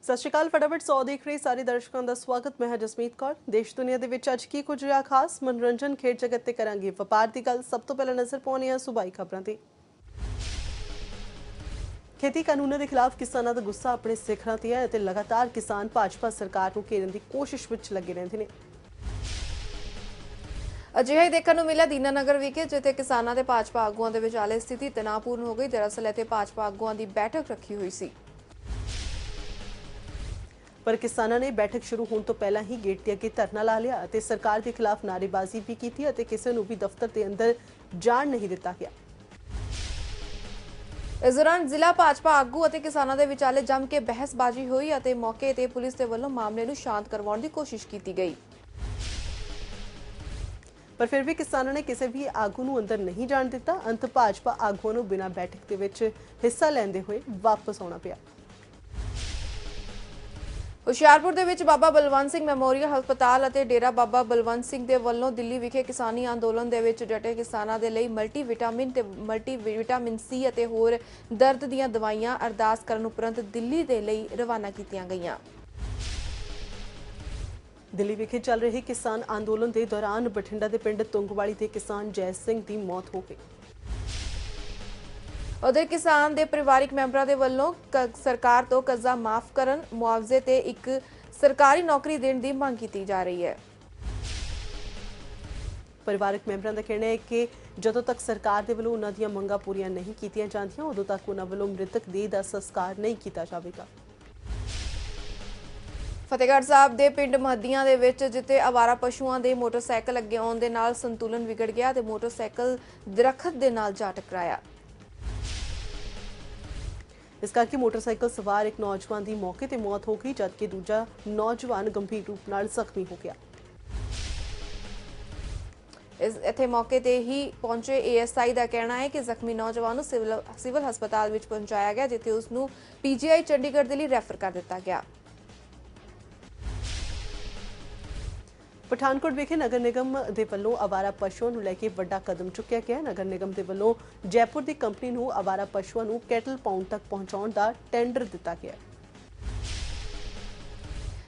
ਸਤਿ ਸ਼੍ਰੀ ਅਕਾਲ। ਫਟਾਫਟ 100 ਦੇਖ ਰਹੇ ਸਾਰੇ ਦਰਸ਼ਕਾਂ ਦਾ ਸਵਾਗਤ। ਮੈਂ ਹਾਂ ਜਸਮੀਤ ਕੌਰ। ਦੇਸ਼ ਦੁਨੀਆ ਦੇ ਵਿੱਚ ਅੱਜ ਕੀ ਕੁਝ ਰਿਹਾ ਖਾਸ ਮਨੋਰੰਜਨ ਖੇਡ ਜਗਤ ਤੇ ਕਰਾਂਗੇ ਵਪਾਰ ਦੀ ਗੱਲ। ਸਭ ਤੋਂ ਪਹਿਲਾਂ ਨਜ਼ਰ ਪਾਉਣੀ ਆ ਸੂਬਾਈ ਖਬਰਾਂ ਤੇ। खेती कानूनों के खिलाफ किसानों का गुस्सा अपने सिखਰਾਂ ਤੇ ਹੈ ਅਤੇ लगातार किसान भाजपा सरकार ਨੂੰ ਘੇਰਨ ਦੀ ਕੋਸ਼ਿਸ਼ ਵਿੱਚ ਲੱਗੇ ਰਹਿੰਦੇ ਨੇ। ਅਜਿਹਾ ਹੀ ਦੇਖਣ ਨੂੰ ਮਿਲਿਆ ਦੀਨਾਨਗਰ ਵਿਖੇ, ਜਿੱਥੇ ਕਿਸਾਨਾਂ ਦੇ ਭਾਜਪਾ ਆਗੂਆਂ ਦੇ ਵਿਚਾਲੇ ਸਥਿਤੀ ਤਣਾਅਪੂਰਨ ਹੋ ਗਈ। ਦਰਅਸਲ ਇੱਥੇ ਭਾਜਪਾ ਆਗੂਆਂ ਦੀ ਬੈਠਕ ਰੱਖੀ ਹੋਈ ਸੀ, पर किसानों ने बैठक शुरू होने तो पहला ही गेट के अगे धरना ला लिया ਅਤੇ सरकार के खिलाफ नारेबाजी भी की ਅਤੇ ਕਿਸੇ ਨੂੰ भी दफ्तर के अंदर जाण नहीं दिता गया। इस दौरान जिला भाजपा आगू और किसानों के विचाले जम के बहसबाजी हुई और मौके ते पुलिस के वलों मामले नूं शांत करवाउण दी कोशिश की गई, पर फिर भी किसानों ने किसी भी आगू नूं अंदर नहीं जाण दिता। अंत भाजपा आगूआं नूं बिना बैठक दे विच हिस्सा लैंदे होए वापस आउणा पिया। ਹੁਸ਼ਿਆਰਪੁਰ ਦੇ ਵਿੱਚ ਬਾਬਾ ਬਲਵੰਤ ਸਿੰਘ ਮੈਮੋਰੀਅਲ ਹਸਪਤਾਲ ਅਤੇ ਡੇਰਾ ਬਾਬਾ ਬਲਵੰਤ ਸਿੰਘ ਦੇ ਵੱਲੋਂ ਦਿੱਲੀ ਵਿਖੇ ਕਿਸਾਨੀ ਅੰਦੋਲਨ ਦੇ ਵਿੱਚ ਡਟੇ ਕਿਸਾਨਾਂ ਦੇ ਲਈ ਮਲਟੀਵਿਟਾਮਿਨ ਸੀ ਅਤੇ ਹੋਰ ਦਰਦ ਦੀਆਂ ਦਵਾਈਆਂ ਅਰਦਾਸ ਕਰਨ ਉਪਰੰਤ ਦਿੱਲੀ ਦੇ ਲਈ ਰਵਾਨਾ ਕੀਤੀਆਂ ਗਈਆਂ। दिल्ली विखे चल रहे किसान आंदोलन के दौरान बठिंडा के पिंड तुंगवाली के किसान जय सिंह की मौत हो गई। उधर किसान के परिवारिक मैंबरों के वलों सरकार तो कर्जा माफ करन, मुआवजे ते एक सरकारी नौकरी देने की मांग की जा रही है। परिवारिक मैंबरों का कहना है कि जदों तक सरकार के वलों उन्हां दीयां मंगां पूरीआं नहीं कीतियां जांदियां उदों तक उन्हां वलों मृतक देह दा संस्कार नहीं किया जाएगा। फतेहगढ़ साहब के पिंड महदियां दे विच जिथे आवारा पशुओं के मोटरसाइकिल अगे आउण दे नाल संतुलन विगड़ गया ते मोटरसाइकिल दरखत दे नाल जा टकराया। इस करके मोटरसाइकिल सवार एक नौजवान की मौके पर मौत हो गई, जबकि दूजा नौजवान गंभीर रूप नाल जख्मी हो गया। इत्थे मौके ते ही पहुंचे ASI का कहना है कि जख्मी नौजवान नूं सिविल हस्पताल विच पहुंचाया गया, जिथे उसनूं PGI चंडीगढ़ दे लई रैफर कर दिता गया। पठानकोट विखे नगर निगम के वलों आवारा पशुओं को लैके वड्डा कदम चुक्या गया। नगर निगम के वलों जयपुर की कंपनी को आवारा पशुओं को कैटल पाउंड तक पहुंचाने का टेंडर दिता गया।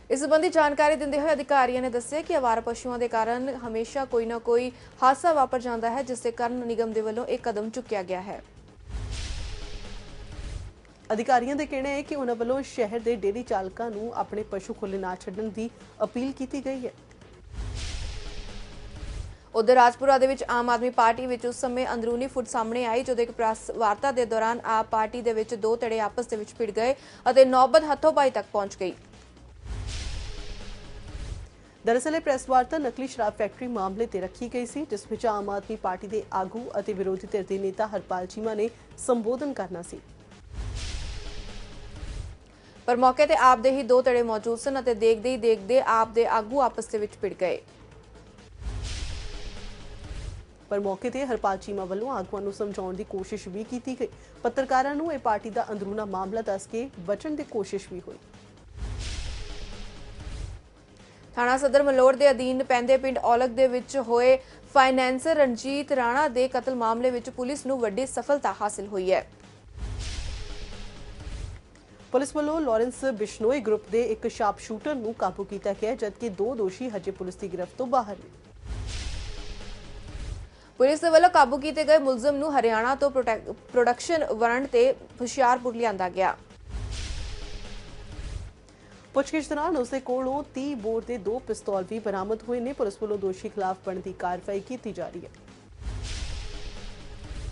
इस संबंधी जानकारी देंदे हुए अधिकारियों ने दस्सिया कि आवारा पशुओं के कारण हमेशा कोई ना कोई हादसा वापर जाता है, जिसके कारण निगम के वलों एक कदम चुक्या गया है। अधिकारियों का कहना है कि उन्होंने वलों शहर के डेयरी चालकों को अपने पशु खुले ना छड्डण की अपील की गई है। उधर राजपुरा दे विच आम आदमी पार्टी विच उस समय अंदरूनी फुट सामने आई, जो एक प्रेस वार्ता के दौरान आप पार्टी दे विच दो धड़े आपस दे विच भिड़ गए और नौबत हथोपाई तक पहुंच गई। दरअसल प्रेस वार्ता नकली शराब फैक्ट्री मामले ते रखी गई सी, जिस विच आम आदमी पार्टी के आगू और विरोधी धिर के नेता हरपाल चीमा ने संबोधन करना सी, पर मौके ते आप दे ही दो धड़े मौजूद सन और देखदे ही देखदे आप दे आगू आपस दे विच भिड़ गए। पर मौके ते हरपाल चीमा वालों आगुआं नूं समझाउण दी कोशिश भी की गई। पत्रकारां नूं इह पार्टी दा अंदरूना मामला दस के बचण दी कोशिश भी हुई। थाणा सदर मलोड़ के अधीन पैंदे पिंड औलख दे विच होए फाइनैंसर रणजीत राणा के कतल मामले विच पुलिस नूं वड्डी सफलता हासिल हुई है। पुलिस वालों लॉरेंस बिश्नोई ग्रुप के एक शार्प शूटर नूं काबू किया गया, जबकि दो दोषी हजे पुलिस की गिरफ्त तो बाहर ने। पुलिस के वलों काबू किए गए मुलजम नूं हरियाणा तो प्रोडक्शन वारंट ते हुशियारपुर लिआंदा गया। पुछगिछ दौरान उसके कोलों 30 बोर के 2 पिस्तौल भी बरामद हुए ने। पुलिस वालों दोषी खिलाफ बनती कार्रवाई की जा रही है।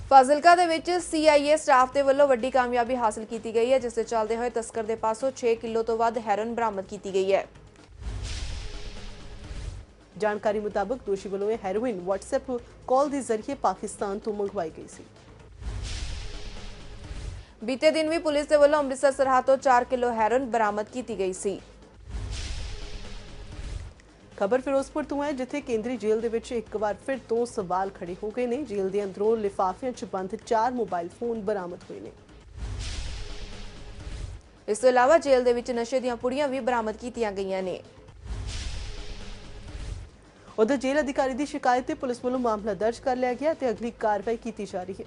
फाजिलका दे विच CIA स्टाफ के वलों वड्डी कामयाबी हासिल की गई है, जिसके चलते हुए तस्कर के पासों 6 किलो तो वध हैरोइन बरामद की गई है। जानकारी मुताबिक दोषी वालों यह हैरोइन व्हाट्सएप कॉल के जरिए पाकिस्तान तो मंगवाई गई सी। बीते दिन भी पुलिस के वलों अमृतसर सरहद तो 4 किलो हैरोइन बरामद की गई सी। खबर फिरोजपुर तो है, जिथे केंद्रीय जेल दे विच एक बार फिर तो सवाल खड़े हो गए ने। जेल के अंदरों लिफाफियां च बंद 4 मोबाइल फोन बरामद हुए ने। इस तो इलावा जेल दे विच नशे दीयां पुड़ियां भी बरामद कीतियां गईयां ने। उधर जेल अधिकारी की शिकायत ते पुलिस वालों मामला दर्ज कर लिया गया ते अगली कार्रवाई की जा रही है।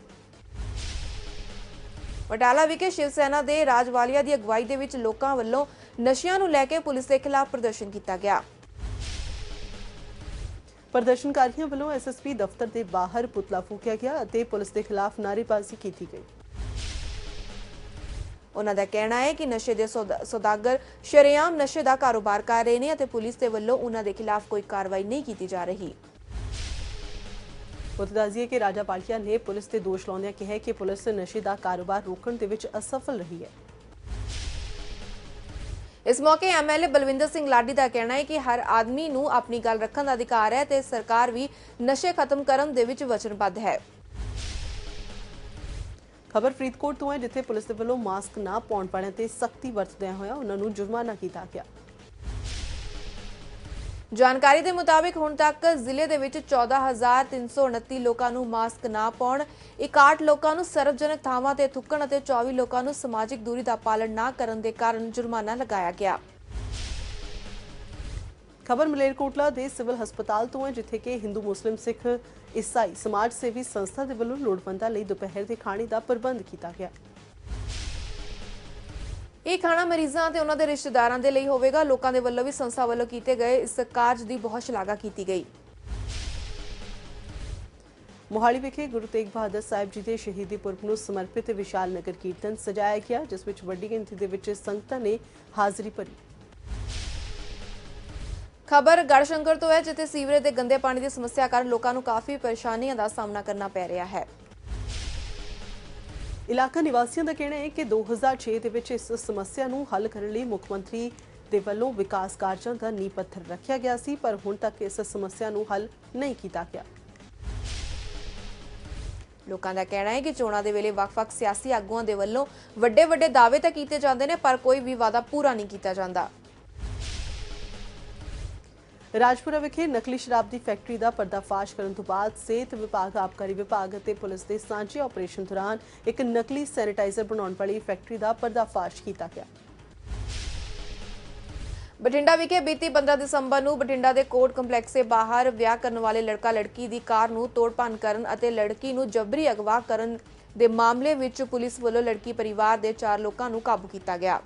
ਬਟਾਲਾ ਵਿਖੇ ਸ਼ਿਵ ਸੈਨਾ ਦੇ ਰਾਜਵਾਲੀਆ ਦੀ ਅਗਵਾਈ ਦੇ ਵਿੱਚ ਲੋਕਾਂ ਵੱਲੋਂ ਨਸ਼ਿਆਂ ਨੂੰ ਲੈ ਕੇ ਪੁਲਿਸ ਦੇ ਖਿਲਾਫ ਪ੍ਰਦਰਸ਼ਨ ਕੀਤਾ ਗਿਆ। ਪ੍ਰਦਰਸ਼ਨਕਾਰੀਆਂ ਵੱਲੋਂ ਐਸਐਸਪੀ ਦਫ਼ਤਰ ਦੇ ਬਾਹਰ ਪੁਤਲਾ ਫੂਕਿਆ ਗਿਆ ਅਤੇ ਪੁਲਿਸ ਦੇ ਖਿਲਾਫ ਨਾਅਰੇਬਾਜ਼ੀ ਕੀਤੀ ਗਈ। ਉਹਨਾਂ ਦਾ ਕਹਿਣਾ ਹੈ ਕਿ ਨਸ਼ੇ ਦੇ ਸੌਦਾਗਰ ਸ਼ਰੇਆਮ ਨਸ਼ੇ ਦਾ ਕਾਰੋਬਾਰ ਕਰ ਰਹੇ ਨੇ ਅਤੇ ਪੁਲਿਸ ਦੇ ਵੱਲੋਂ ਉਹਨਾਂ ਦੇ ਖਿਲਾਫ ਕੋਈ ਕਾਰਵਾਈ ਨਹੀਂ ਕੀਤੀ ਜਾ ਰਹੀ। ਦੱਸੀਏ ਕਿ ਰਾਜਾ ਪਾਲੀਆ ਨੇ ਪੁਲਿਸ ਤੇ ਦੋਸ਼ ਲਾਉਂਦਿਆਂ ਕਿਹਾ ਕਿ ਪੁਲਿਸ ਨਸ਼ੇ ਦਾ ਕਾਰੋਬਾਰ ਰੋਕਣ ਦੇ ਵਿੱਚ ਅਸਫਲ ਰਹੀ ਹੈ। ਇਸ ਮੌਕੇ ਐਮਐਲਏ ਬਲਵਿੰਦਰ ਸਿੰਘ ਲਾਡੀ ਦਾ ਕਹਿਣਾ ਹੈ ਕਿ ਹਰ ਆਦਮੀ ਨੂੰ ਆਪਣੀ ਗੱਲ ਰੱਖਣ ਦਾ ਅਧਿਕਾਰ ਹੈ ਤੇ ਸਰਕਾਰ ਵੀ ਨਸ਼ੇ ਖਤਮ ਕਰਨ ਦੇ ਵਿੱਚ ਵਚਨਬੱਧ ਹੈ। ਖਬਰ ਫਰੀਦਕੋਟ ਤੋਂ ਹੈ, ਜਿੱਥੇ ਪੁਲਿਸ ਦੇ ਵੱਲੋਂ ਮਾਸਕ ਨਾ ਪਾਉਣ ਵਾਲਿਆਂ ਤੇ ਸਖਤੀ ਵਰਤਦਿਆਂ ਹੋਇਆ ਉਹਨਾਂ ਨੂੰ ਜੁਰਮਾਨਾ ਕੀਤਾ ਗਿਆ। ਜਾਣਕਾਰੀ ਦੇ ਮੁਤਾਬਿਕ ਹੁਣ ਤੱਕ ਜ਼ਿਲ੍ਹੇ ਦੇ ਵਿੱਚ 14,329 ਲੋਕਾਂ ਨੂੰ ਮਾਸਕ ਨਾ ਪਾਉਣ, 61 ਲੋਕਾਂ ਨੂੰ ਸਰਵਜਨਕ ਥਾਵਾਂ ਤੇ ਥੁੱਕਣ ਅਤੇ 24 ਲੋਕਾਂ ਨੂੰ ਸਮਾਜਿਕ ਦੂਰੀ ਦਾ ਪਾਲਣ ਨਾ ਕਰਨ ਦੇ ਕਾਰਨ ਜੁਰਮਾਨਾ ਲਗਾਇਆ ਗਿਆ। ਖਬਰ ਮਲੇਰਕੋਟਲਾ ਦੇ ਸਿਵਲ ਹਸਪਤਾਲ ਤੋਂ ਹੈ, ਜਿੱਥੇ ਕਿ ਹਿੰਦੂ ਮੁਸਲਿਮ ਸਿੱਖ ਈਸਾਈ ਸਮਾਜ ਸੇਵੀ ਸੰਸਥਾ ਦੇ ਵੱਲੋਂ ਲੋੜਵੰਦਾਂ ਲਈ ਦੁਪਹਿਰ ਦੇ ਖਾਣੇ ਦਾ ਪ੍ਰਬੰਧ ਕੀਤਾ ਗਿਆ। ਇਹ ਖਾਣਾ ਮਰੀਜ਼ਾਂ ਤੇ ਉਹਨਾਂ ਦੇ ਰਿਸ਼ਤੇਦਾਰਾਂ ਦੇ ਲਈ ਹੋਵੇਗਾ। ਲੋਕਾਂ ਦੇ ਵੱਲੋਂ ਵੀ ਸੰਸਥਾ ਵੱਲੋਂ ਕੀਤੇ ਗਏ ਇਸ ਕਾਰਜ ਦੀ ਬਹੁਤ ਸ਼ਲਾਘਾ ਕੀਤੀ ਗਈ। ਮੋਹਾਲੀ ਵਿਖੇ ਗੁਰੂ ਤੇਗ ਬਹਾਦਰ ਸਾਹਿਬ ਜੀ ਦੇ ਸ਼ਹੀਦੀ ਪੁਰਬ ਨੂੰ ਸਮਰਪਿਤ ਵਿਸ਼ਾਲ ਨਗਰ ਕੀਰਤਨ ਸਜਾਇਆ ਗਿਆ, ਜਿਸ ਵਿੱਚ ਵੱਡੀ ਗਿਣਤੀ ਦੇ ਵਿੱਚ ਸੰਗਤਾਂ ਨੇ ਹਾਜ਼ਰੀ ਭਰੀ। ਖਬਰ ਗੜਸ਼ੰਕਰ ਤੋਂ ਹੈ, ਜਿੱਥੇ ਸੀਵਰੇਜ ਦੇ ਗੰਦੇ ਪਾਣੀ ਦੀ ਸਮੱਸਿਆ ਕਾਰਨ ਲੋਕਾਂ ਨੂੰ ਕਾਫੀ ਪਰੇਸ਼ਾਨੀਆਂ ਦਾ ਸਾਹਮਣਾ ਕਰਨਾ ਪੈ ਰਿਹਾ ਹੈ। ਇਲਾਕਾ ਨਿਵਾਸੀਆਂ ਦਾ ਕਹਿਣਾ ਹੈ ਕਿ 2006 ਦੇ ਵਿੱਚ ਇਸ ਸਮੱਸਿਆ ਨੂੰ ਹੱਲ ਕਰਨ ਲਈ ਮੁੱਖ ਮੰਤਰੀ ਦੇ ਵੱਲੋਂ ਵਿਕਾਸ ਕਾਰਜਾਂ ਦਾ ਨੀਂਹ ਪੱਥਰ ਰੱਖਿਆ ਗਿਆ ਸੀ, ਪਰ ਹੁਣ ਤੱਕ ਇਸ ਸਮੱਸਿਆ ਨੂੰ ਹੱਲ ਨਹੀਂ ਕੀਤਾ ਗਿਆ। ਲੋਕਾਂ ਦਾ ਕਹਿਣਾ ਹੈ ਕਿ ਚੋਣਾਂ ਦੇ ਵੇਲੇ ਵੱਖ-ਵੱਖ ਸਿਆਸੀ ਆਗੂਆਂ ਦੇ ਵੱਲੋਂ ਵੱਡੇ ਦਾਅਵੇ ਤਾਂ ਕੀਤੇ ਜਾਂਦੇ ਨੇ, ਪਰ ਕੋਈ ਵੀ ਵਾਅਦਾ ਪੂਰਾ ਨਹੀਂ ਕੀਤਾ ਜਾਂਦਾ। ਰਾਜਪੁਰਾ ਵਿਖੇ ਨਕਲੀ ਸ਼ਰਾਬ ਦੀ ਫੈਕਟਰੀ ਦਾ ਪਰਦਾਫਾਸ਼ ਕਰਨ ਤੋਂ ਬਾਅਦ ਸਿਹਤ ਵਿਭਾਗ, ਆਬਕਾਰੀ ਵਿਭਾਗ ਅਤੇ ਪੁਲਿਸ ਦੇ ਸਾਂਝੇ ਆਪਰੇਸ਼ਨ ਦੌਰਾਨ ਇੱਕ ਨਕਲੀ ਸੈਨੀਟਾਈਜ਼ਰ ਬਣਾਉਣ ਵਾਲੀ ਫੈਕਟਰੀ ਦਾ ਪਰਦਾਫਾਸ਼ ਕੀਤਾ ਗਿਆ। ਬਠਿੰਡਾ ਵਿਖੇ ਬੀਤੀ 15 ਦਸੰਬਰ ਨੂੰ ਬਠਿੰਡਾ ਦੇ ਕੋਰਟ ਕੰਪਲੈਕਸ ਦੇ ਬਾਹਰ ਵਿਆਹ ਕਰਨ ਵਾਲੇ ਲੜਕਾ ਲੜਕੀ ਦੀ ਕਾਰ ਨੂੰ ਤੋੜ-ਭੰਨ ਕਰਨ ਅਤੇ ਲੜਕੀ ਨੂੰ ਜਬਰੀ ਅਗਵਾ ਕਰਨ ਦੇ ਮਾਮਲੇ ਵਿੱਚ ਪੁਲਿਸ ਵੱਲੋਂ ਲੜਕੀ ਪਰਿਵਾਰ ਦੇ 4 ਲੋਕਾਂ ਨੂੰ ਕਾਬੂ ਕੀਤਾ ਗਿਆ।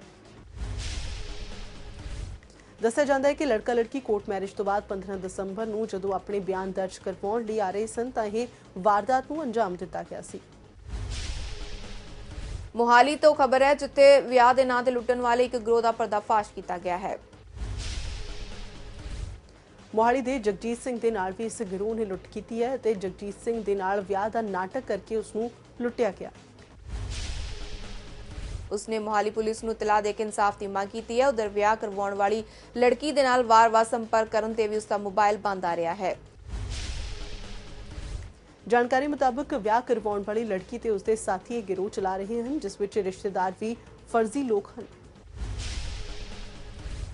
ਦੱਸਿਆ ਜਾਂਦਾ ਹੈ ਕਿ ਲੜਕਾ ਲੜਕੀ ਕੋਰਟ ਮੈਰਿਜ ਤੋਂ ਬਾਅਦ 15 ਦਸੰਬਰ ਨੂੰ ਜਦੋਂ ਆਪਣੇ ਬਿਆਨ ਦਰਜ ਕਰਵਾਉਣ ਲਈ ਆ ਰਹੇ ਸਨ ਤਾਂ ਇਹ ਵਾਰਦਾਤ ਨੂੰ ਅੰਜਾਮ ਦਿੱਤਾ ਗਿਆ ਸੀ। ਮੋਹਾਲੀ ਤੋਂ ਖਬਰ ਹੈ, ਜਿੱਥੇ ਵਿਆਹ ਦੇ ਨਾਂ ਤੇ ਲੁੱਟਣ ਵਾਲੇ ਇੱਕ ਗਰੋਹ ਦਾ ਪਰਦਾਫਾਸ਼ ਕੀਤਾ ਗਿਆ ਹੈ। ਮੋਹਾਲੀ ਦੇ ਜਗਜੀਤ ਸਿੰਘ ਦੇ ਨਾਲ ਵੀ ਇਸ ਗਰੋਹ ਨੇ ਲੁੱਟ ਕੀਤੀ ਹੈ ਅਤੇ ਜਗਜੀਤ ਸਿੰਘ ਦੇ ਨਾਲ ਵਿਆਹ ਦਾ ਨਾਟਕ ਕਰਕੇ ਉਸ ਨੂੰ ਲੁੱਟਿਆ ਗਿਆ। ਉਸਨੇ ਮੋਹਾਲੀ ਪੁਲਿਸ ਨੂੰ ਇਤਲਾਹ ਦੇ ਕੇ ਇਨਸਾਫ ਦੀ ਮੰਗ ਕੀਤੀ ਹੈ। ਉਧਰ ਵਿਆਹ ਕਰਵਾਉਣ ਵਾਲੀ ਲੜਕੀ ਦੇ ਨਾਲ ਵਾਰ-ਵਾਰ ਸੰਪਰਕ ਕਰਨ ਤੇ ਵੀ ਉਸਦਾ ਮੋਬਾਈਲ ਬੰਦ ਆ ਰਿਹਾ ਹੈ। ਜਾਣਕਾਰੀ ਮੁਤਾਬਕ ਵਿਆਹ ਕਰਵਾਉਣ ਵਾਲੀ ਲੜਕੀ ਤੇ ਉਸਦੇ ਸਾਥੀ ਇਹ ਗਿਰੋਹ ਚਲਾ ਰਹੇ ਹਨ, ਜਿਸ ਵਿੱਚ ਰਿਸ਼ਤੇਦਾਰ ਵੀ ਫਰਜ਼ੀ ਲੋਕ ਹਨ।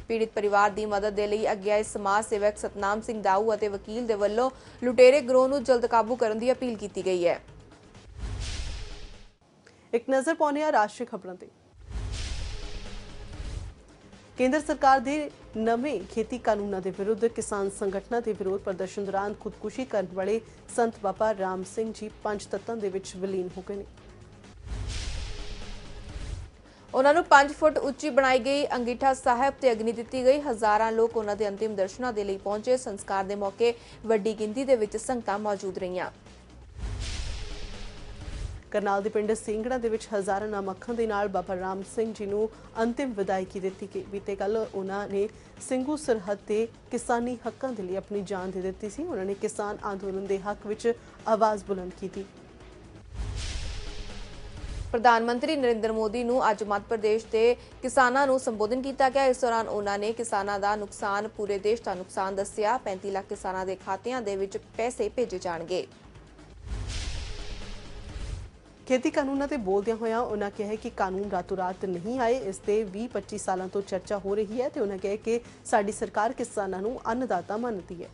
ਪੀੜਿਤ ਪਰਿਵਾਰ ਦੀ ਮਦਦ ਦੇ ਲਈ ਅੱਗੇ ਆਏ ਸਮਾਜ ਸੇਵਕ ਸਤਨਾਮ ਸਿੰਘ ਦਾਊ ਅਤੇ ਵਕੀਲ ਦੇ ਵੱਲੋਂ ਲੁਟੇਰੇ ਗਿਰੋਹ ਨੂੰ ਜਲਦ ਕਾਬੂ ਕਰਨ ਦੀ ਅਪੀਲ ਕੀਤੀ ਗਈ ਹੈ। ਇੱਕ ਨਜ਼ਰ ਪਾਉਂਦੇ ਹਾਂ ਰਾਸ਼ਟਰੀ ਖਬਰਾਂ ਤੇ। ਕੇਂਦਰ ਸਰਕਾਰ ਦੇ ਨਵੇਂ ਖੇਤੀ ਕਾਨੂੰਨਾਂ ਦੇ ਵਿਰੁੱਧ ਕਿਸਾਨ ਸੰਗਠਨਾਂ ਦੇ ਵਿਰੋਧ ਪ੍ਰਦਰਸ਼ਨ ਦੌਰਾਨ ਖੁਦਕੁਸ਼ੀ ਕਰਨ ਵਾਲੇ ਸੰਤ ਬਾਬਾ ਰਾਮ ਸਿੰਘ ਜੀ 5 ਤੱਤਾਂ ਦੇ ਵਿੱਚ ਵਿਲੀਨ ਹੋ ਗਏ ਨੇ। ਉਹਨਾਂ ਨੂੰ 5 ਫੁੱਟ ਉੱਚੀ ਬਣਾਈ ਗਈ ਅੰਗੀਠਾ ਸਾਹਿਬ ਤੇ ਅਗਨੀ ਦਿੱਤੀ ਗਈ। ਹਜ਼ਾਰਾਂ ਲੋਕ ਉਹਨਾਂ ਦੇ ਅੰਤਿਮ ਦਰਸ਼ਨਾਂ ਦੇ ਲਈ ਪਹੁੰਚੇ। ਸੰਸਕਾਰ ਦੇ ਮੌਕੇ ਵੱਡੀ ਗਿਣਤੀ ਦੇ ਵਿੱਚ ਸੰਗਤਾਂ ਮੌਜੂਦ ਰਹੀਆਂ। ਕਰਨਾਲ ਦੇ ਪਿੰਡ ਸਿੰਘੜਾ ਦੇ ਵਿੱਚ ਹਜ਼ਾਰਾਂ ਨਾਮ ਅੱਖਾਂ ਦੇ ਨਾਲ ਬਾਬਾ ਰਾਮ ਸਿੰਘ ਜੀ ਨੂੰ ਅੰਤਿਮ ਵਿਦਾਇਗੀ ਦਿੱਤੀ ਗਈ। ਬੀਤੇ ਕੱਲ ਉਹਨਾਂ ਨੇ ਸਿੰਘੂ ਸਰਹੱਦ ਤੇ ਕਿਸਾਨੀ ਹੱਕਾਂ ਦੇ ਲਈ ਆਪਣੀ ਜਾਨ ਦੇ ਦਿੱਤੀ ਸੀ। ਉਹਨਾਂ ਨੇ ਕਿਸਾਨ ਅੰਦੋਲਨ ਦੇ ਹੱਕ ਵਿੱਚ ਆਵਾਜ਼ ਬੁਲੰਦ ਕੀਤੀ। ਪ੍ਰਧਾਨ ਮੰਤਰੀ ਨਰਿੰਦਰ ਮੋਦੀ ਨੂੰ ਅੱਜ ਮੱਧ ਪ੍ਰਦੇਸ਼ ਦੇ ਕਿਸਾਨਾਂ ਨੂੰ ਸੰਬੋਧਨ ਕੀਤਾ ਗਿਆ। ਇਸ ਦੌਰਾਨ ਉਹਨਾਂ ਨੇ ਕਿਸਾਨਾਂ ਦਾ ਨੁਕਸਾਨ ਪੂਰੇ ਦੇਸ਼ ਦਾ ਨੁਕਸਾਨ ਦੱਸਿਆ। 35 ਲੱਖ ਕਿਸਾਨਾਂ ਦੇ ਖਾਤਿਆਂ ਦੇ ਵਿੱਚ ਪੈਸੇ ਭੇਜੇ ਜਾਣਗੇ। ਖੇਤੀ ਕਾਨੂੰਨਾਂ ਤੇ ਬੋਲਦਿਆਂ ਹੋਇਆਂ ਉਹਨਾਂ ਕਿਹਾ ਕਿ ਕਾਨੂੰਨ ਰਾਤੋਂ ਰਾਤ ਨਹੀਂ ਆਏ। ਇਸ ਤੇ 20-25 ਸਾਲਾਂ ਤੋਂ ਚਰਚਾ ਹੋ ਰਹੀ ਹੈ ਤੇ ਉਹਨਾਂ ਕਿਹਾ ਕਿ ਸਾਡੀ ਸਰਕਾਰ ਕਿਸਾਨਾਂ ਨੂੰ ਅੰਨਦਾਤਾ ਮੰਨਦੀ ਹੈ।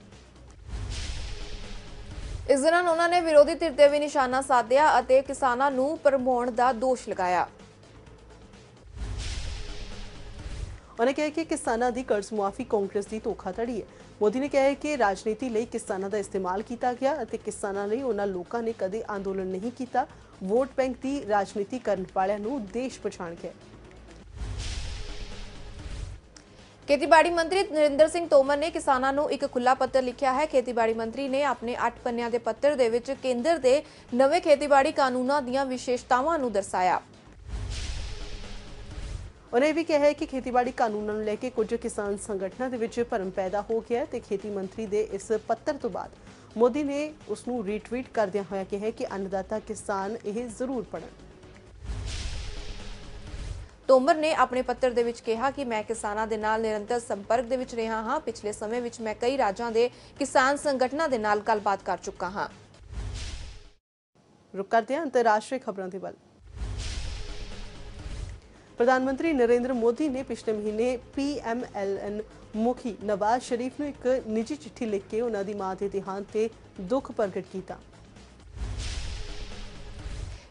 ਇਸ ਦੌਰਾਨ ਉਹਨਾਂ ਨੇ ਵਿਰੋਧੀ ਧਿਰ ਤੇ ਵੀ ਨਿਸ਼ਾਨਾ ਸਾਧਿਆ ਅਤੇ ਕਿਸਾਨਾਂ ਨੂੰ ਭਰਮਾਉਣ ਦਾ ਦੋਸ਼ ਲਗਾਇਆ। ਉਹਨਾਂ ਕਿਹਾ ਕਿ ਕਿਸਾਨਾਂ ਦੀ ਕਰਜ਼ ਮੁਆਫੀ ਕਾਂਗਰਸ ਦੀ ਧੋਖਾਧੜੀ ਹੈ। ਮੋਦੀ ਨੇ ਕਿਹਾ ਹੈ ਕਿ ਰਾਜਨੀਤੀ ਲਈ ਕਿਸਾਨਾਂ ਦਾ ਇਸਤੇਮਾਲ ਕੀਤਾ ਗਿਆ ਅਤੇ ਕਿਸਾਨਾਂ ਲਈ ਉਹਨਾਂ ਲੋਕਾਂ ਨੇ ਕਦੇ ਅੰਦੋਲਨ ਨਹੀਂ ਕੀਤਾ। ਵੋਟ ਬੈਂਕ ਦੀ ਰਾਜਨੀਤੀ ਕਰਨ ਵਾਲਿਆਂ ਨੂੰ ਦੇਸ਼ ਪਛਾਣ ਗਿਆ। ਖੇਤੀਬਾੜੀ ਮੰਤਰੀ ਨਰਿੰਦਰ ਸਿੰਘ ਤੋਮਰ ਨੇ ਕਿਸਾਨਾਂ ਨੂੰ ਇੱਕ ਖੁੱਲ੍ਹਾ ਪੱਤਰ ਲਿਖਿਆ ਹੈ। ਖੇਤੀਬਾੜੀ ਮੰਤਰੀ ਨੇ ਆਪਣੇ 8 ਪੰਨਿਆਂ ਦੇ ਪੱਤਰ ਦੇ ਵਿੱਚ ਕੇਂਦਰ ਦੇ ਨਵੇਂ ਖੇਤੀਬਾੜੀ ਕਾਨੂੰਨਾਂ ਦੀਆਂ ਵਿਸ਼ੇਸ਼ਤਾਵਾਂ ਨੂੰ ਦਰਸਾਇਆ। ਉਹਨੇ ਇਹ ਵੀ ਕਿਹਾ ਹੈ ਕਿ ਖੇਤੀਬਾੜੀ ਕਾਨੂੰਨਾਂ ਨੂੰ ਲੈ ਕੇ ਕੁਝ ਕਿਸਾਨ ਸੰਗਠਨਾਂ ਦੇ ਵਿੱਚ ਭਰਮ ਪੈਦਾ ਹੋ ਗਿਆ ਹੈ ਤੇ ਖੇਤੀ ਮੰਤਰੀ ਦੇ ਇਸ ਪੱਤਰ ਤੋਂ ਬਾਅਦ ਮੋਦੀ ਨੇ ਉਸ ਨੂੰ ਰੀਟਵੀਟ ਕਰਦਿਆਂ ਹੋਇਆ ਕਿਹਾ ਕਿ ਅੰਨਦਾਤਾ ਕਿਸਾਨ ਇਹ ਜ਼ਰੂਰ ਪੜ੍ਹਨ। ਤੋਮਰ ਨੇ ਆਪਣੇ ਪੱਤਰ ਦੇ ਵਿੱਚ ਕਿਹਾ ਕਿ ਮੈਂ ਕਿਸਾਨਾਂ ਦੇ ਨਾਲ ਨਿਰੰਤਰ ਸੰਪਰਕ ਦੇ ਵਿੱਚ ਰਿਹਾ ਹਾਂ। ਪਿਛਲੇ ਸਮੇਂ ਵਿੱਚ ਮੈਂ ਕਈ ਰਾਜਾਂ ਦੇ ਕਿਸਾਨ ਸੰਗਠਨਾਂ ਦੇ ਨਾਲ ਗੱਲਬਾਤ ਕਰ ਚੁੱਕਾ ਹਾਂ। ਰੁਕ ਕਰਦੇ ਹਾਂ ਅੰਤਰਰਾਸ਼ਟਰੀ ਖਬਰਾਂ ਦੇ ਵੱਲ। ਪ੍ਰਧਾਨ ਮੰਤਰੀ ਨਰਿੰਦਰ ਮੋਦੀ ਨੇ ਪਿਛਲੇ ਮਹੀਨੇ PMLN ਮੁਖੀ ਨਵਾਜ਼ ਸ਼ਰੀਫ ਨੂੰ ਇੱਕ ਨਿੱਜੀ ਚਿੱਠੀ ਲਿਖ ਕੇ ਉਹਨਾਂ ਦੀ ਮਾਂ ਦੇ ਦੇਹਾਂਤ ਤੇ ਦੁੱਖ ਪ੍ਰਗਟ ਕੀਤਾ।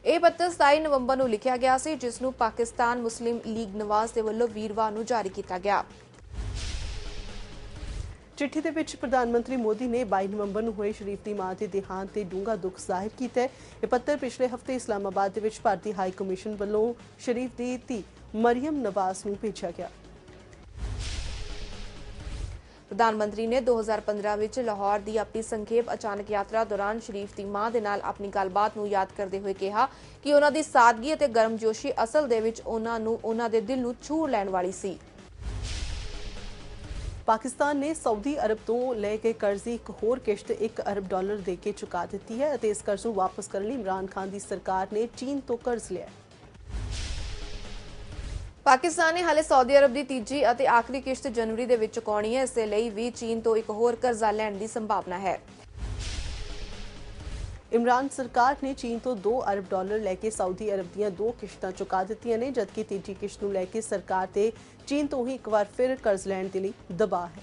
ਇਹ ਪੱਤਰ 27 ਨਵੰਬਰ ਨੂੰ ਲਿਖਿਆ ਗਿਆ ਸੀ, ਜਿਸ ਨੂੰ ਪਾਕਿਸਤਾਨ ਮੁਸਲਿਮ ਲੀਗ ਨਵਾਜ਼ ਦੇ ਵੱਲੋਂ ਵੀਰਵਾਰ ਨੂੰ ਜਾਰੀ ਕੀਤਾ ਗਿਆ। ਚਿੱਠੀ ਦੇ ਵਿੱਚ ਪ੍ਰਧਾਨ ਮੰਤਰੀ ਮੋਦੀ ਨੇ 22 ਨਵੰਬਰ ਨੂੰ ਹੋਏ ਸ਼ਰੀਫ ਦੀ ਮਾਂ ਦੇ ਦੇਹਾਂਤ ਤੇ ਡੂੰਘਾ ਦੁੱਖ ਜ਼ਾਹਿਰ ਕੀਤਾ ਹੈ। ਇਹ ਪੱਤਰ ਪਿਛਲੇ ਹਫ਼ਤੇ ਇਸਲਾਮਾਬਾਦ ਦੇ ਵਿੱਚ ਭਾਰਤੀ ਹਾਈ ਕਮਿਸ਼ਨ ਵੱਲੋਂ ਸ਼ਰੀਫ ਦੀ ਧੀ ਮਰੀਮ ਨਵਾਜ਼ ਨੂੰ ਭੇਜਿਆ ਗਿਆ। ਪ੍ਰਧਾਨ ਮੰਤਰੀ ਨੇ 2015 ਵਿੱਚ ਲਾਹੌਰ ਦੀ ਆਪਣੀ ਸੰਖੇਪ ਅਚਾਨਕ ਯਾਤਰਾ ਦੌਰਾਨ ਸ਼ਰੀਫ ਦੀ ਮਾਂ ਦੇ ਨਾਲ ਆਪਣੀ ਗੱਲਬਾਤ ਨੂੰ ਯਾਦ ਕਰਦੇ ਹੋਏ ਕਿਹਾ ਕਿ ਉਹਨਾਂ ਦੀ ਸਾਦਗੀ ਅਤੇ ਗਰਮਜੋਸ਼ੀ ਅਸਲ ਦੇ ਵਿੱਚ ਉਹਨਾਂ ਦੇ ਦਿਲ ਨੂੰ ਛੂਹ ਲੈਣ ਵਾਲੀ ਸੀ। ਪਾਕਿਸਤਾਨ ਨੇ ਸਾਊਦੀ ਅਰਬ ਤੋਂ ਲੈ ਕੇ ਕਰਜ਼ ਦੀ ਇੱਕ ਹੋਰ ਕਿਸ਼ਤ $1 ਅਰਬ ਦੇ ਕੇ ਚੁਕਾ ਦਿੱਤੀ ਹੈ ਅਤੇ ਇਸ ਕਰਜ਼ ਨੂੰ ਵਾਪਸ ਕਰਨ ਲਈ ਇਮਰਾਨ ਖਾਨ ਦੀ ਸਰਕਾਰ ਨੇ ਚੀਨ ਤੋਂ ਕਰਜ਼ ਲਿਆ। ਪਾਕਿਸਤਾਨ ਨੇ ਹਾਲੇ ਸਾਊਦੀ ਅਰਬ ਦੀ ਤੀਜੀ ਅਤੇ ਆਖਰੀ ਕਿਸ਼ਤ ਜਨਵਰੀ ਦੇ ਵਿੱਚ ਚੁਕਾਉਣੀ ਹੈ। ਇਸ ਦੇ ਲਈ ਵੀ ਚੀਨ ਤੋਂ ਇੱਕ ਹੋਰ ਕਰਜ਼ਾ ਲੈਣ ਦੀ ਸੰਭਾਵਨਾ ਹੈ। ਇਮਰਾਨ ਸਰਕਾਰ ਨੇ ਚੀਨ ਤੋਂ $2 ਅਰਬ ਲੈ ਕੇ ਸਾਊਦੀ ਅਰਬ ਦੀਆਂ 2 ਕਿਸ਼ਤਾਂ ਚੁਕਾ ਦਿੱਤੀਆਂ ਨੇ, ਜਦਕਿ ਤੀਜੀ ਕਿਸ਼ਤ ਨੂੰ ਲੈ ਕੇ ਸਰਕਾਰ ਤੇ ਚੀਨ ਤੋਂ ਹੀ ਇੱਕ ਵਾਰ ਫਿਰ ਕਰਜ਼ ਲੈਣ ਦੇ ਲਈ ਦਬਾਅ ਹੈ।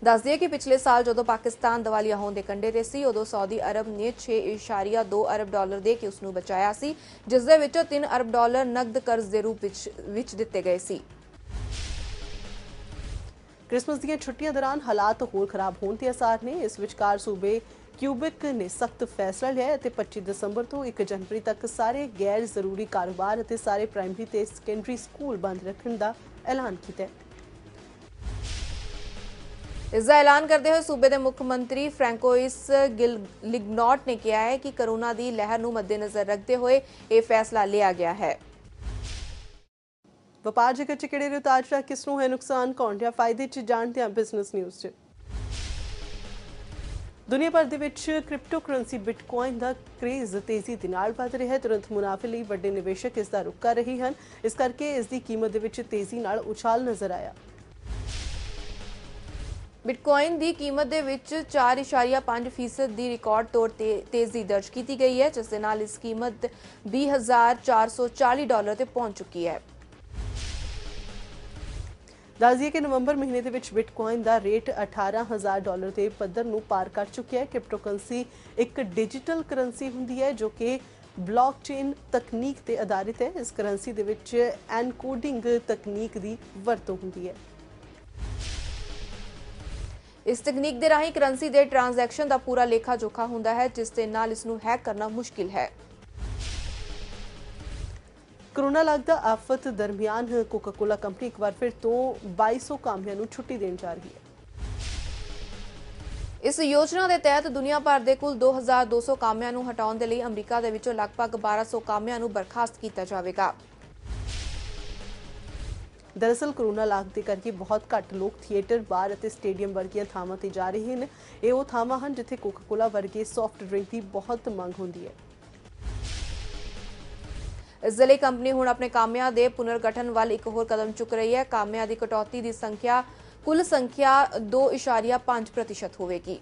ਦੱਸ ਦਈਏ ਕਿ ਪਿਛਲੇ ਸਾਲ ਜਦੋਂ ਪਾਕਿਸਤਾਨ ਦੀਵਾਲੀਆ ਹੋਣ ਦੇ ਕੰਢੇ ਤੇ ਸੀ, ਉਦੋਂ ਸਾਊਦੀ ਅਰਬ ਨੇ $6.2 ਅਰਬ ਦੇ ਕੇ ਉਸ ਨੂੰ ਬਚਾਇਆ ਸੀ, ਜਿਸ ਦੇ ਵਿੱਚੋਂ $3 ਅਰਬ ਨਕਦ ਕਰਜ਼ ਦੇ ਰੂਪ ਵਿੱਚ ਦਿੱਤੇ ਗਏ ਸੀ। ਕ੍ਰਿਸਮਸ ਦੀਆਂ ਛੁੱਟੀਆਂ ਦੌਰਾਨ ਹਾਲਾਤ ਹੋਰ ਖਰਾਬ ਹੋਣ ਦੇ ਅਸਾਰ ਨੇ। ਇਸ ਵਿਚਕਾਰ ਸੂਬੇ ਕਿਊਬਿਕ ਨੇ ਸਖਤ ਫੈਸਲਾ ਲਿਆ ਅਤੇ 25 ਦਸੰਬਰ ਤੋਂ 1 ਜਨਵਰੀ ਤੱਕ ਸਾਰੇ ਗੈਰ ਜ਼ਰੂਰੀ ਕਾਰੋਬਾਰ ਅਤੇ ਸਾਰੇ ਪ੍ਰਾਇਮਰੀ ਤੇ ਸੈਕੰਡਰੀ ਸਕੂਲ ਬੰਦ ਰੱਖਣ ਦਾ ਐਲਾਨ ਕੀਤਾ ਹੈ। ਇਸ ਦਾ ਐਲਾਨ ਕਰਦੇ ਹੋਏ ਸੂਬੇ ਦੇ ਮੁੱਖ ਮੰਤਰੀ ਫ੍ਰੈਂਕੋਇਸ ਲਿਗਨੌਟ ਨੇ ਕਿਹਾ ਹੈ ਕਿ ਕੋਰੋਨਾ ਦੀ ਲਹਿਰ ਨੂੰ ਮੱਦੇਨਜ਼ਰ ਰੱਖਦੇ ਹੋਏ ਇਹ ਫੈਸਲਾ ਲਿਆ ਗਿਆ ਹੈ। ਵਪਾਰ ਜਗਤ 'ਚ ਕਿਹੜੇ ਉਤਾਰ ਚੜ੍ਹਾਅ, ਕਿਸ ਨੂੰ ਹੈ ਨੁਕਸਾਨ, ਕੌਣ ਜਾਂ ਫਾਇਦੇ 'ਚ, ਜਾਣਦੇ ਹਾਂ ਬਿਜ਼ਨਸ ਨਿਊਜ਼ 'ਚ। ਦੁਨੀਆ ਭਰ ਦੇ ਵਿੱਚ ਕ੍ਰਿਪਟੋ ਕਰੰਸੀ ਬਿਟਕੋਇਨ ਦਾ ਕ੍ਰੇਜ਼ ਤੇਜ਼ੀ ਦੇ ਨਾਲ ਵਧ ਰਿਹਾ ਹੈ। ਤੁਰੰਤ ਮੁਨਾਫੇ ਲਈ ਵੱਡੇ ਨਿਵੇਸ਼ਕ ਇਸ ਦਾ ਰੁਖ ਕਰ ਰਹੇ ਹਨ। ਇਸ ਕਰਕੇ ਇਸ ਦੀ ਕੀਮਤ ਦੇ ਵਿੱਚ ਤੇਜ਼ੀ ਨਾਲ ਉਛਾਲ ਨਜ਼ਰ ਆਇਆ। ਬਿਟਕੋਇਨ ਦੀ ਕੀਮਤ ਦੇ ਵਿੱਚ 4.5% ਦੀ ਰਿਕਾਰਡ ਤੌਰ ਤੇ ਤੇਜ਼ੀ ਦਰਜ ਕੀਤੀ ਗਈ ਹੈ, ਜਿਸ ਦੇ ਨਾਲ ਇਸ ਕੀਮਤ $20,440 ਤੇ ਪਹੁੰਚ ਚੁੱਕੀ ਹੈ। ਦੱਸ ਦਈਏ ਕਿ ਨਵੰਬਰ ਮਹੀਨੇ ਦੇ ਵਿੱਚ ਬਿਟਕੋਇਨ ਦਾ ਰੇਟ $18,000 ਦੇ ਪੱਧਰ ਨੂੰ ਪਾਰ ਕਰ ਚੁੱਕਿਆ ਹੈ। ਕ੍ਰਿਪਟੋ ਕਰੰਸੀ ਇੱਕ ਡਿਜੀਟਲ ਕਰੰਸੀ ਹੁੰਦੀ ਹੈ ਜੋ ਕਿ ਬਲੌਕਚੇਨ ਤਕਨੀਕ ਤੇ ਆਧਾਰਿਤ ਹੈ। ਇਸ ਕਰੰਸੀ ਦੇ ਵਿੱਚ ਐਨਕੋਡਿੰਗ ਤਕਨੀਕ ਦੀ ਵਰਤੋਂ ਹੁੰਦੀ ਹੈ। ਇਸ ਤਕਨੀਕ ਦੇ ਰਾਹੀਂ ਕਰੰਸੀ ਦੇ ਟ੍ਰਾਂਜੈਕਸ਼ਨ ਦਾ ਪੂਰਾ ਲੇਖਾ ਜੋਖਾ ਹੁੰਦਾ ਹੈ, ਜਿਸ ਦੇ ਨਾਲ ਇਸ ਨੂੰ ਹੈਕ ਕਰਨਾ ਮੁਸ਼ਕਿਲ ਹੈ। ਕੋਰੋਨਾ ਲੱਗਦਾ ਆਫਤ ਦਰਮਿਆਨ ਕੋਕਾ ਕੋਲਾ ਕੰਪਨੀ ਇੱਕ ਵਾਰ ਫਿਰ ਤੋਂ 2200 ਕਾਮਿਆਂ ਨੂੰ ਛੁੱਟੀ ਦੇਣ ਜਾ ਰਹੀ ਹੈ। ਇਸ ਯੋਜਨਾ ਦੇ ਤਹਿਤ ਦੁਨੀਆ ਭਰ ਦੇ ਕੁੱਲ 2200 ਕਾਮਿਆਂ ਨੂੰ ਹਟਾਉਣ ਦੇ ਲਈ ਅਮਰੀਕਾ ਦੇ ਵਿੱਚੋਂ ਲਗਭਗ 1200 ਕਾਮਿਆਂ ਨੂੰ ਬਰਖਾਸਤ ਕੀਤਾ ਜਾਵੇਗਾ। ਦਰਅਸਲ ਕੋਰੋਨਾ ਲਾਗ ਦੇ ਕਰਕੇ ਬਹੁਤ ਘੱਟ ਲੋਕ ਥੀਏਟਰ, ਬਾਰ ਅਤੇ ਸਟੇਡੀਅਮ ਵਰਗੀਆਂ ਥਾਵਾਂ ਤੇ ਜਾ ਰਹੇ ਹਨ। ਇਹ ਉਹ ਥਾਵਾਂ ਹਨ ਜਿੱਥੇ ਕੋਕਾ ਕੋਲਾ ਵਰਗੇ ਸੌਫਟ ਡਰਿੰਕ ਦੀ ਬਹੁਤ ਮੰਗ ਹੁੰਦੀ ਹੈ। ਇਸ ਦੇ ਲਈ ਕੰਪਨੀ ਹੁਣ ਆਪਣੇ ਕਾਮਿਆਂ ਦੇ ਪੁਨਰਗਠਨ ਵੱਲ ਇੱਕ ਹੋਰ ਕਦਮ ਚੁੱਕ ਰਹੀ ਹੈ। ਕਾਮਿਆਂ ਦੀ ਕਟੌਤੀ ਦੀ ਸੰਖਿਆ ਕੁੱਲ ਸੰਖਿਆ 2.5% ਹੋਵੇਗੀ।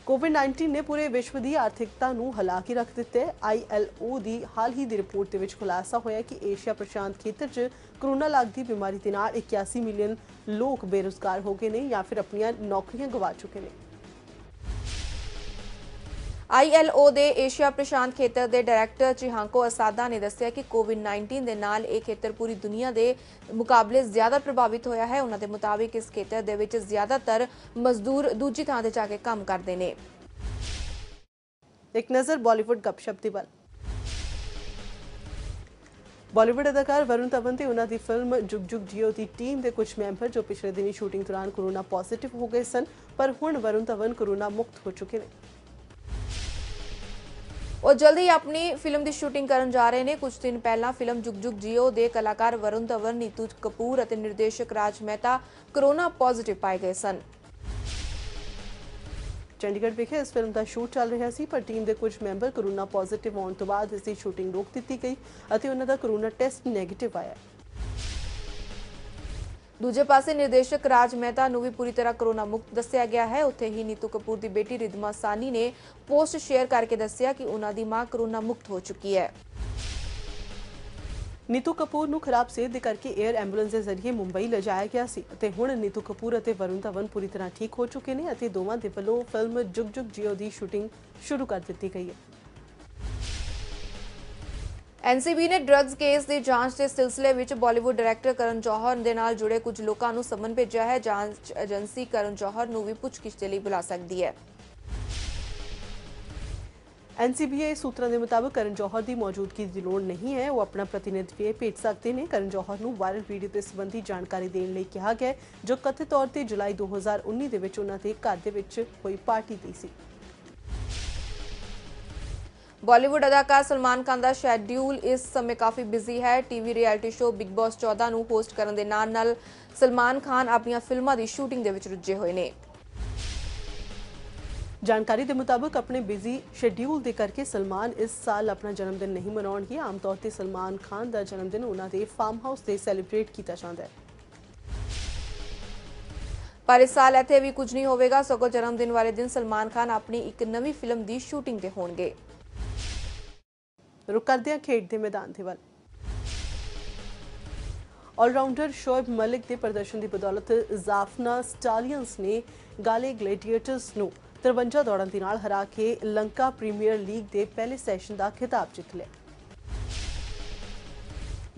ਕੋਵਿਡ-19 ਨੇ ਪੂਰੇ ਵਿਸ਼ਵ ਦੀ ਆਰਥਿਕਤਾ ਨੂੰ ਹਿਲਾ ਕੇ ਰੱਖ ਦਿੱਤਾ ਹੈ। ILO ਦੀ ਹਾਲ ਹੀ ਦੀ ਰਿਪੋਰਟ ਦੇ ਵਿੱਚ ਖੁਲਾਸਾ ਹੋਇਆ ਕਿ ਏਸ਼ੀਆ ਪ੍ਰਸ਼ਾਂਤ ਖੇਤਰ 'ਚ ਕੋਰੋਨਾ ਲੱਗਦੀ ਬਿਮਾਰੀ ਦੇ ਨਾਲ 81 ਮਿਲੀਅਨ ਲੋਕ ਬੇਰੁਜ਼ਗਾਰ ਹੋ ਗਏ ਨੇ ਜਾਂ ਫਿਰ ਆਪਣੀਆਂ ਨੌਕਰੀਆਂ ਗਵਾ ਚੁੱਕੇ ਨੇ। ILO ਦੇ ਏਸ਼ੀਆ ਪ੍ਰਸ਼ਾਂਤ ਖੇਤਰ ਦੇ ਡਾਇਰੈਕਟਰ ਚਿਹਾਂਕੋ ਅਸਾਦਾ ਨੇ ਦੱਸਿਆ ਕਿ ਕੋਵਿਡ-19 ਦੇ ਨਾਲ ਇਹ ਖੇਤਰ ਪੂਰੀ ਦੁਨੀਆ ਦੇ ਮੁਕਾਬਲੇ ਜ਼ਿਆਦਾ ਪ੍ਰਭਾਵਿਤ ਹੋਇਆ ਹੈ। ਉਹਨਾਂ ਦੇ ਮੁਤਾਬਿਕ ਇਸ ਖੇਤਰ ਦੇ ਵਿੱਚ ਜ਼ਿਆਦਾਤਰ ਮਜ਼ਦੂਰ ਦੂਜੀ ਥਾਂ ਤੇ ਜਾ ਕੇ ਕੰਮ ਕਰਦੇ ਨੇ। ਇੱਕ ਨਜ਼ਰ ਬਾਲੀਵੁੱਡ ਗਪਸ਼ਪ ਦੀ ਵੱਲ। ਬਾਲੀਵੁੱਡ ਅਦਾਕਾਰ ਵਰੁਣ ਧਵਨ ਤੇ ਉਹਨਾਂ ਦੀ ਫਿਲਮ ਜੁਗ ਜੁਗ ਜੀਓ ਦੀ ਟੀਮ ਦੇ ਕੁਝ ਮੈਂਬਰ ਜੋ ਪਿਛਲੇ ਦਿਨੀ ਸ਼ੂਟਿੰਗ ਦੌਰਾਨ ਕੋਰੋਨਾ ਪੋਜ਼ਿਟਿਵ ਹੋ ਗਏ ਸਨ, ਪਰ ਹੁਣ ਵਰੁਣ ਧਵਨ ਕੋਰੋਨਾ ਮੁਕਤ ਹੋ ਚੁੱਕੇ ਨੇ। ਉਹ ਜਲਦੀ ਆਪਣੀ ਫਿਲਮ ਦੀ ਸ਼ੂਟਿੰਗ ਕਰਨ ਜਾ ਰਹੇ ਨੇ। ਕੁਝ ਦਿਨ ਪਹਿਲਾਂ ਫਿਲਮ ਜੁਗ ਜੁਗ ਜੀਓ ਦੇ ਕਲਾਕਾਰ ਵਰੁਣ ਧਵਨ, ਨੀਤੂ ਕਪੂਰ ਅਤੇ ਨਿਰਦੇਸ਼ਕ ਰਾਜ ਮਹਿਤਾ ਕੋਰੋਨਾ ਪੋਜ਼ਿਟਿਵ ਪਾਏ ਗਏ ਸਨ। ਚੰਡੀਗੜ੍ਹ ਵਿਖੇ ਇਸ ਫਿਲਮ ਦਾ ਸ਼ੂਟ ਚੱਲ ਰਿਹਾ ਸੀ, ਪਰ ਟੀਮ ਦੇ ਕੁਝ ਮੈਂਬਰ ਕੋਰੋਨਾ ਪੋਜ਼ਿਟਿਵ ਆਉਣ ਤੋਂ ਬਾਅਦ ਇਸ ਦੀ ਸ਼ੂਟਿੰਗ ਰੋਕ ਦਿੱਤੀ ਗਈ ਅਤੇ ਉਹਨਾਂ ਦਾ ਕੋਰੋਨਾ ਟੈਸਟ ਨੈਗੇਟਿਵ ਆਇਆ। ਦੂਜੇ ਪਾਸੇ ਨਿਰਦੇਸ਼ਕ ਰਾਜ ਮਹਿਤਾ ਨੂੰ ਵੀ ਪੂਰੀ ਤਰ੍ਹਾਂ ਕੋਰੋਨਾ ਮੁਕਤ ਦੱਸਿਆ ਗਿਆ ਹੈ। ਉੱਥੇ ਹੀ ਨੀਤੂ ਕਪੂਰ ਦੀ ਬੇਟੀ ਰਿਦਮਾ ਸਾਨੀ ਨੇ ਪੋਸਟ ਸ਼ੇਅਰ ਕਰਕੇ ਦੱਸਿਆ ਕਿ ਉਹਨਾਂ ਦੀ ਮਾਂ ਕੋਰੋਨਾ ਮੁਕਤ ਹੋ ਚੁੱਕੀ ਹੈ। ਨੀਤੂ ਕਪੂਰ ਨੂੰ ਖਰਾਬ ਸਿਹਤ ਦੇ ਕਰਕੇ 에ਅਰ ਐਂਬੂਲੈਂਸ ਦੇ ਜ਼ਰੀਏ ਮੁੰਬਈ ਲਿਜਾਇਆ ਗਿਆ ਸੀ ਅਤੇ ਹੁਣ ਨੀਤੂ ਕਪੂਰ ਅਤੇ ਵਰੁਣ ਧਵਨ ਪੂਰੀ ਤਰ੍ਹਾਂ ਠੀਕ ਹੋ ਚੁੱਕੇ ਨੇ ਅਤੇ ਦੋਵਾਂ ਦੇ ਵੱਲੋਂ ਫਿਲਮ ਜੁਗ ਜੁਗ ਜੀਓ ਦੀ ਸ਼ੂਟਿੰਗ ਸ਼ੁਰੂ ਕਰ ਦਿੱਤੀ ਗਈ ਹੈ। NCB ਨੇ ਡਰੱਗਸ ਕੇਸ ਦੀ ਜਾਂਚ ਦੇ ਸਿਲਸਿਲੇ ਵਿੱਚ ਬਾਲੀਵੁੱਡ ਡਾਇਰੈਕਟਰ ਕਰਨ ਜੌਹਰ ਦੇ ਨਾਲ ਜੁੜੇ ਕੁਝ ਲੋਕਾਂ ਨੂੰ ਸਮਨ ਭੇਜਿਆ ਹੈ। ਜਾਂਚ ਏਜੰਸੀ ਕਰਨ ਜੌਹਰ ਨੂੰ ਵੀ ਪੁੱਛਗਿੱਛ ਦੇ ਲਈ ਬੁਲਾ ਸਕਦੀ ਹੈ। NCBI ਸੂਤਰਾਂ ਦੇ ਮੁਤਾਬਕ ਕਰਨ ਜੌਹਰ ਦੀ ਮੌਜੂਦਗੀ ਦੀ ਲੋੜ ਨਹੀਂ ਹੈ, ਉਹ ਆਪਣਾ ਪ੍ਰਤੀਨਿਧ ਵੀ ਭੇਜ ਸਕਦੇ ਨੇ। ਕਰਨ ਜੌਹਰ ਨੂੰ ਵਾਇਰਲ ਵੀਡੀਓ ਦੇ ਸੰਬੰਧੀ ਜਾਣਕਾਰੀ ਦੇਣ ਲਈ ਕਿਹਾ ਗਿਆ, ਜੋ ਕਥਿਤ ਤੌਰ ਤੇ ਜੁਲਾਈ 2019 ਦੇ ਵਿੱਚ ਉਹਨਾਂ ਦੇ ਘਰ ਦੇ ਵਿੱਚ ਹੋਈ ਪਾਰਟੀ ਦੀ ਸੀ। ਬਾਲੀਵੁੱਡ ਅਦਾਕਾਰ ਸਲਮਾਨ ਖਾਨ ਦਾ ਸ਼ੈਡਿਊਲ ਇਸ ਸਮੇਂ ਕਾਫੀ ਬਿਜ਼ੀ ਹੈ। TV reality show big boss 14 ਨੂੰ ਹੋਸਟ ਕਰਨ ਦੇ ਨਾਲ-ਨਾਲ ਸਲਮਾਨ ਖਾਨ ਆਪਣੀਆਂ ਫਿਲਮਾਂ ਦੀ ਸ਼ੂਟਿੰਗ ਦੇ ਵਿੱਚ ਰੁੱਝੇ ਹੋਏ ਨੇ। ਜਾਣਕਾਰੀ ਦੇ ਮੁਤਾਬਕ ਆਪਣੇ ਬਿਜ਼ੀ ਸ਼ੈਡਿਊਲ ਦੇ ਕਰਕੇ ਸਲਮਾਨ ਇਸ ਸਾਲ ਆਪਣਾ ਜਨਮ ਦਿਨ ਨਹੀਂ ਮਨਾਉਣਗੇ। ਆਮ ਤੌਰ ਤੇ ਸਲਮਾਨ ਖਾਨ ਦਾ ਜਨਮ ਦਿਨ ਉਹਨਾਂ ਦੇ ਫਾਰਮ ਹਾਊਸ ਤੇ ਸੈਲੀਬ੍ਰੇਟ ਕੀਤਾ ਜਾਂਦਾ ਹੈ, ਪਰ ਇਸ ਸਾਲ ਇੱਥੇ ਵੀ ਕੁਝ ਨਹੀਂ ਹੋਵੇਗਾ। ਸਗੋਂ ਜਨਮ ਦਿਨ ਵਾਲੇ ਦਿਨ ਸਲਮਾਨ ਖਾਨ ਆਪਣੀ ਇੱਕ ਨਵੀਂ ਫਿਲਮ ਦੀ ਸ਼ੂਟਿੰਗ ਤੇ ਹੋਣਗੇ। ਰੁਕ ਕਰਦੇ ਹਾਂ ਖੇਡ ਦੇ ਮੈਦਾਨ ਦੇ ਵੱਲ। ਆਲਰਾਊਂਡਰ ਸ਼ੋਇਬ ਮਲਿਕ ਦੇ ਪ੍ਰਦਰਸ਼ਨ ਦੀ ਬਦੌਲਤ ਜ਼ਾਫਨਾ ਸਟਾਲੀਅਨਸ ਨੇ ਗਾਲੇ ਗਲੈਡੀਏਟਰਸ ਨੂੰ 53 ਦੌੜਾਂ ਦੇ ਨਾਲ ਹਰਾ ਕੇ ਲੰਕਾ ਪ੍ਰੀਮੀਅਰ ਲੀਗ ਦੇ ਪਹਿਲੇ ਸੈਸ਼ਨ ਦਾ ਖਿਤਾਬ ਜਿੱਤ ਲਿਆ।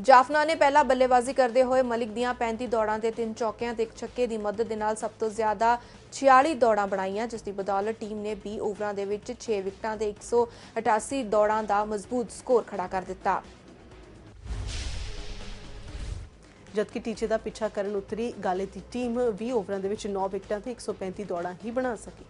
ਜਾਫਨਾ ਨੇ ਪਹਿਲਾਂ ਬੱਲੇਬਾਜ਼ੀ ਕਰਦੇ ਹੋਏ ਮਲਿਕ ਦੀਆਂ 35 ਦੌੜਾਂ ਤੇ 3 ਚੌਕਿਆਂ ਤੇ 1 ਛੱਕੇ ਦੀ ਮਦਦ ਦੇ ਨਾਲ ਸਭ ਤੋਂ ਜ਼ਿਆਦਾ 46 ਦੌੜਾਂ ਬਣਾਈਆਂ, ਜਿਸ ਦੀ ਬਦੌਲਤ ਟੀਮ ਨੇ 20 ਓਵਰਾਂ ਦੇ ਵਿੱਚ 6 ਵਿਕਟਾਂ ਤੇ 188 ਦੌੜਾਂ ਦਾ ਮਜ਼ਬੂਤ ਸਕੋਰ ਖੜਾ ਕਰ ਦਿੱਤਾ। ਜਦਕਿ ਟੀਚੇ ਦਾ ਪਿੱਛਾ ਕਰਨ ਉਤਰੀ ਗਾਲੇ ਦੀ ਟੀਮ 20 ਓਵਰਾਂ ਦੇ ਵਿੱਚ 9 ਵਿਕਟਾਂ ਤੇ 135 ਦੌੜਾਂ ਹੀ ਬਣਾ ਸਕੀ।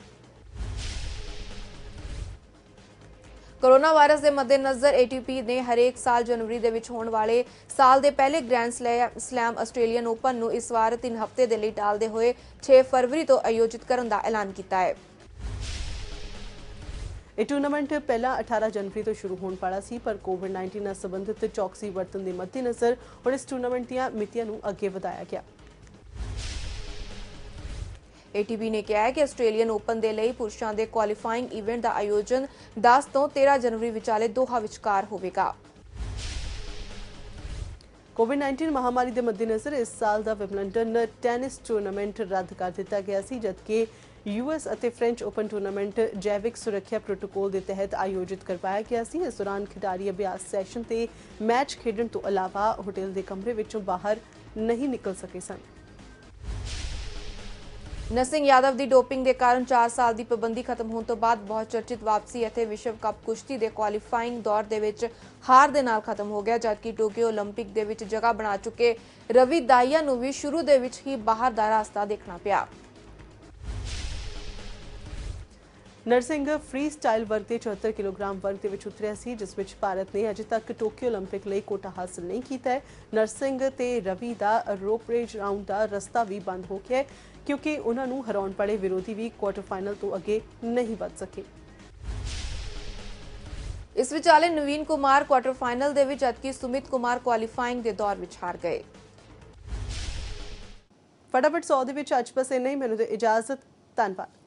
ਕੋਰੋਨਾ ਵਾਇਰਸ ਦੇ ਮੱਦੇਨਜ਼ਰ ATP ਨੇ ਹਰੇਕ ਸਾਲ ਜਨਵਰੀ ਦੇ ਵਿੱਚ ਹੋਣ ਵਾਲੇ ਸਾਲ ਦੇ ਪਹਿਲੇ ਗ੍ਰੈਂਡ ਸਲੈਮ ਆਸਟ੍ਰੇਲੀਅਨ ਓਪਨ ਨੂੰ ਇਸ ਵਾਰ 3 ਹਫ਼ਤੇ ਦੇ ਲਈ ਟਾਲਦੇ ਹੋਏ 6 ਫਰਵਰੀ ਤੋਂ ਆਯੋਜਿਤ ਕਰਨ ਦਾ ਐਲਾਨ ਕੀਤਾ ਹੈ। ਇਹ ਟੂਰਨਾਮੈਂਟ ਪਹਿਲਾਂ 18 ਜਨਵਰੀ ਤੋਂ ਸ਼ੁਰੂ ਹੋਣ ਵਾਲਾ ਸੀ, ਪਰ ਕੋਵਿਡ-19 ਨਾਲ ਸੰਬੰਧਿਤ ਚੌਕਸੀ ਵਰਤਣ ਦੇ ਮੱਦੇਨਜ਼ਰ ਹੁਣ ਇਸ ਟੂਰਨਾਮੈਂਟ ਦੀਆਂ ਮਿਤੀਆਂ ਨੂੰ ਅੱਗੇ ਵਧਾਇਆ ਗਿਆ। ATP ਨੇ ਕਿਹਾ ਹੈ ਕਿ ਆਸਟ੍ਰੇਲੀਅਨ ਓਪਨ ਦੇ ਲਈ ਪੁਰਸ਼ਾਂ ਦੇ ਕੁਆਲੀਫਾਈਂਗ ਇਵੈਂਟ ਦਾ ਆਯੋਜਨ 10 ਤੋਂ 13 ਜਨਵਰੀ ਵਿਚਾਲੇ ਦੋਹਾ ਵਿਚਕਾਰ ਹੋਵੇਗਾ। ਕੋਵਿਡ-19 ਮਹਾਮਾਰੀ ਦੇ ਮੱਦੇਨਜ਼ਰ ਇਸ ਸਾਲ ਦਾ ਵਿੰਬਲਡਨ ਟੈਨਿਸ ਟੂਰਨਾਮੈਂਟ ਰੱਦ ਕਰ ਦਿੱਤਾ ਗਿਆ ਸੀ, ਜਦਕਿ US ਅਤੇ ਫ੍ਰੈਂਚ ਓਪਨ ਟੂਰਨਾਮੈਂਟ ਜੈਵਿਕ ਸੁਰੱਖਿਆ ਪ੍ਰੋਟੋਕੋਲ ਦੇ ਤਹਿਤ ਆਯੋਜਿਤ ਕਰਵਾਇਆ ਗਿਆ ਸੀ। ਇਸ ਦੌਰਾਨ ਖਿਡਾਰੀ ਅਭਿਆਸ ਸੈਸ਼ਨ ਤੇ ਮੈਚ ਖੇਡਣ ਤੋਂ ਇਲਾਵਾ ਹੋਟਲ ਦੇ ਕਮਰੇ ਵਿੱਚੋਂ ਬਾਹਰ ਨਹੀਂ ਨਿਕਲ ਸਕੇ ਸਨ। ਨਰਸਿੰਘ ਯਾਦਵ ਦੀ ਡੋਪਿੰਗ ਦੇ ਕਾਰਨ 4 ਸਾਲ ਦੀ ਪਾਬੰਦੀ ਖਤਮ ਹੋਣ ਤੋਂ ਬਾਅਦ ਬਹੁਤ ਚਰਚਿਤ ਵਾਪਸੀ ਅਤੇ ਵਿਸ਼ਵ ਕੱਪ ਕੁਸ਼ਤੀ ਦੇ ਕੁਆਲੀਫਾਈਂਗ ਦੌਰ ਦੇ ਵਿੱਚ ਹਾਰ ਦੇ ਨਾਲ ਖਤਮ ਹੋ ਗਿਆ, ਜਦਕਿ ਟੋਕੀਓ 올림픽 ਦੇ ਵਿੱਚ ਜਗ੍ਹਾ ਬਣਾ ਚੁੱਕੇ ਰਵੀ ਦਾਹੀਆ ਨੂੰ ਵੀ ਸ਼ੁਰੂ ਦੇ ਵਿੱਚ ਹੀ ਬਾਹਰ ਦਾ ਰਸਤਾ ਦੇਖਣਾ ਪਿਆ। ਨਰਸਿੰਘ ਫ੍ਰੀ ਸਟਾਈਲ ਵਰਗ ਦੇ 74 ਕਿਲੋਗ੍ਰਾਮ ਵਰਗ ਦੇ ਵਿੱਚ ਉਤਰਿਆ ਸੀ, ਜਿਸ ਵਿੱਚ ਭਾਰਤ ਨੇ ਅਜੇ ਤੱਕ ਟੋਕੀਓ 올림픽 ਲਈ ਕੋਟਾ ਹਾਸਲ ਨਹੀਂ ਕੀਤਾ ਹੈ। ਨਰਸਿੰਘ ਤੇ ਰਵੀ ਦਾ ਰੋਪਰੇਜ ਰਾਊਂਡ ਦਾ ਰਸਤਾ ਵੀ ਬੰਦ ਹੋ ਗਿਆ ਹੈ, ਕਿਉਂਕਿ ਉਹਨਾਂ ਨੂੰ ਹਰਾਉਣ ਵਾਲੇ ਵਿਰੋਧੀ ਵੀ ਕੁਆਟਰ ਫਾਈਨਲ ਤੋਂ ਅੱਗੇ ਨਹੀਂ ਵੱਧ ਸਕੇ। ਇਸ ਵਿਚਾਲੇ ਨਵੀਨ ਕੁਮਾਰ ਕੁਆਟਰ ਫਾਈਨਲ ਦੇ ਵਿੱਚ, ਜਦਕਿ ਸੁਮਿਤ ਕੁਮਾਰ ਕੁਆਲੀਫਾਈਂਗ ਦੇ ਦੌਰ ਵਿੱਚ ਹਾਰ ਗਏ। ਫਟਾਫਟ 100 ਦੇ ਵਿੱਚ ਅੱਜ ਬਸ ਇੰਨਾ ਹੀ। ਮੈਨੂੰ ਦੇ ਇਜਾਜ਼ਤ। ਧੰਨਵਾਦ।